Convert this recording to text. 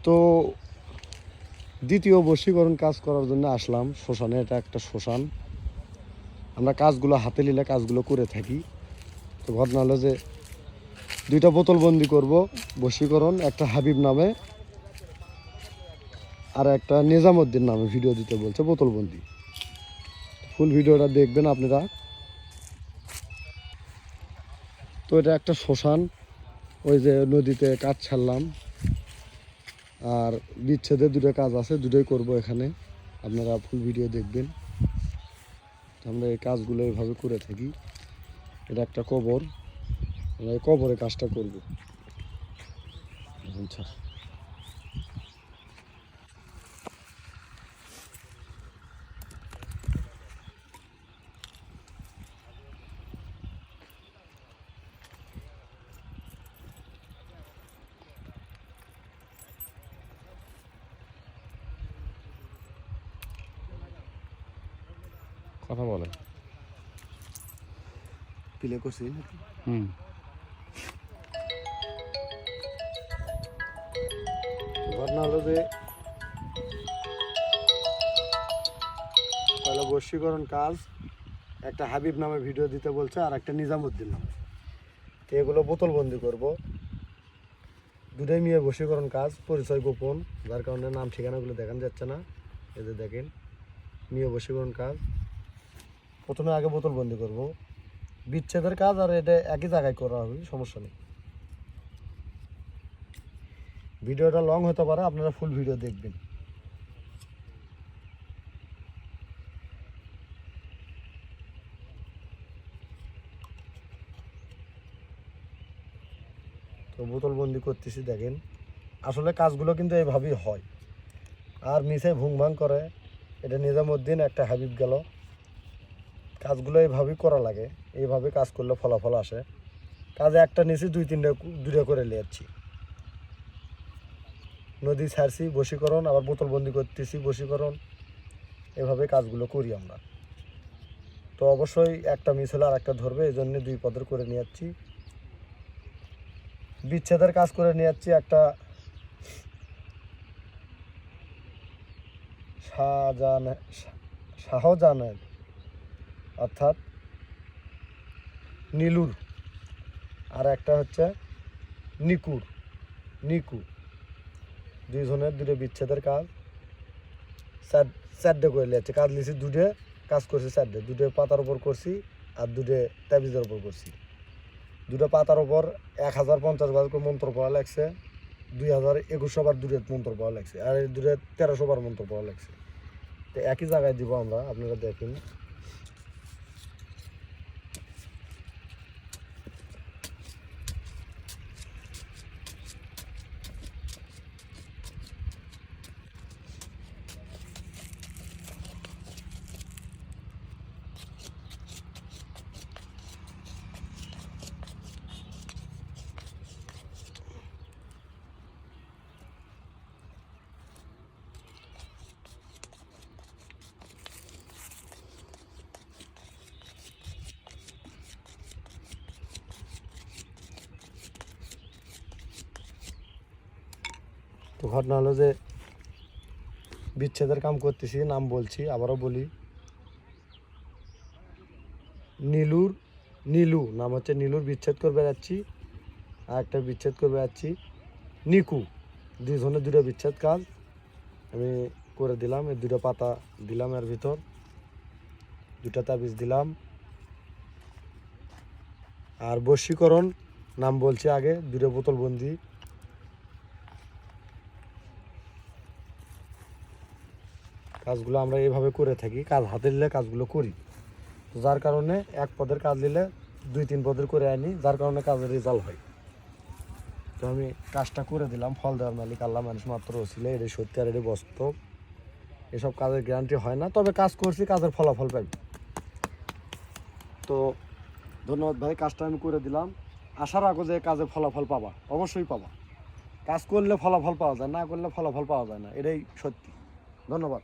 তো দ্বিতীয় বশীকরণ কাজ করার জন্য আসলাম শ্মশানে। এটা একটা শ্মশান, আমরা কাজগুলো হাতে নিলে কাজগুলো করে থাকি। তো ঘটনা হলো যে 2টা বোতলবন্দি করব বশীকরণ, একটা হাবিব নামে আর একটা নিজামুদ্দিন নামে ভিডিও দিতে বলছে বোতলবন্দি। ফুল ভিডিওটা দেখবেন আপনারা। তো এটা একটা শ্মশান, ওই যে নদীতে কাজ ছাড়লাম আর বিচ্ছেদের 2টা কাজ আছে, 2টাই করব এখানে, আপনারা ফুল ভিডিও দেখবেন। আমরা এই কাজগুলো এইভাবে করে থাকি। এটা একটা কবর, আমরা এই কবরে কাজটা করব। আচ্ছা, কথা বলেন। প্লে করছি ঘটনা হলো যে তাহলে বশীকরণ কাজ, একটা হাবিব নামে ভিডিও দিতে বলছে আর একটা নিজামুদ্দিন নামে। তো এগুলো বোতলবন্দি করব, 2টাই মেয়ে বশীকরণ কাজ, পরিচয় গোপন, যার কারণে নাম ঠিকানাগুলো দেখানো যাচ্ছে না। এই যে দেখেন মেয়ে বশীকরণ কাজ। প্রথমে আগে বোতলবন্দি করব, বিচ্ছেদের কাজ আর এটা একই জায়গায় করা হবে, সমস্যা নেই। ভিডিওটা লং হতে পারে, আপনারা ফুল ভিডিও দেখবেন। তো বোতলবন্দি করতেছি, দেখেন আসলে কাজগুলো কিন্তু এইভাবেই হয়। আর মিশে ভুংভাং করে, এটা নিজামুদ্দিন একটা হাবিব গেল। কাজগুলো এইভাবেই করা লাগে, এইভাবে কাজ করলে ফলাফল আসে। কাজে একটা নিচে 2-3টা করে নিয়েছি, নদী ছাড়ছি বশীকরণ, আবার বোতলবন্দি করতেছি বশীকরণ, এভাবে কাজগুলো করি আমরা। তো অবশ্যই একটা মিস হলে আর একটা ধরবে, এই জন্য 2 পদের করে নিয়ে যাচ্ছি। বিচ্ছেদের কাজ করে নিয়ে যাচ্ছি একটা শাহজাহানের অর্থাৎ নীলুর, আর একটা হচ্ছে নিকু। 2জনের 2টা বিচ্ছেদের কাজ, 4টে করে নিয়েছে। কাজ লিছি 2টে, কাজ করছি 4টে। 2টে পাতার উপর করছি আর 2টে তাবিজের উপর করছি। 2টা পাতার উপর 1050 বার করে মন্ত্র পড়া লাগছে, 2200 বার 2টে মন্ত্র পড়া লাগছে, আর এই 2টে 1300 বার মন্ত্র পড়া লাগছে। তো একই জায়গায় দিব আমরা, আপনারা দেখেন। তো ঘটনা হলো যে বিচ্ছেদের কাম করতেছি, নাম বলছি, আবারও বলি। নীলু নাম হচ্ছে নীলুর বিচ্ছেদ করবে যাচ্ছি, আর একটা বিচ্ছেদ করবে যাচ্ছি নিকু। 2জনের 2টা বিচ্ছেদ কাজ আমি করে দিলাম। এই 2টা পাতা দিলাম, এর ভিতর 2টা তাবিজ দিলাম। আর বশীকরণ নাম বলছি আগে, 2টা বোতলবন্দি। কাজগুলো আমরা এইভাবে করে থাকি, কাজ হাতে নিলে কাজগুলো করি। যার কারণে 1 পদের কাজ নিলে 2-3 পদের করে আনি, যার কারণে কাজের রেজাল্ট হয়। তো আমি কাজটা করে দিলাম। ফল দেওয়ার মালিক আল্লাহ, মানুষ মাত্র ছিল, এটা সত্যি আর এটা বাস্তব। এসব কাজের গ্যারান্টি হয় না, তবে কাজ করছি, কাজের ফলাফল পাই। তো ধন্যবাদ ভাই, কাজটা আমি করে দিলাম। আশা রাখো যে কাজে ফলাফল পাবা, অবশ্যই পাবা। কাজ করলে ফলাফল পাওয়া যায়, না করলে ফলাফল পাওয়া যায় না, এটাই সত্যি। ধন্যবাদ।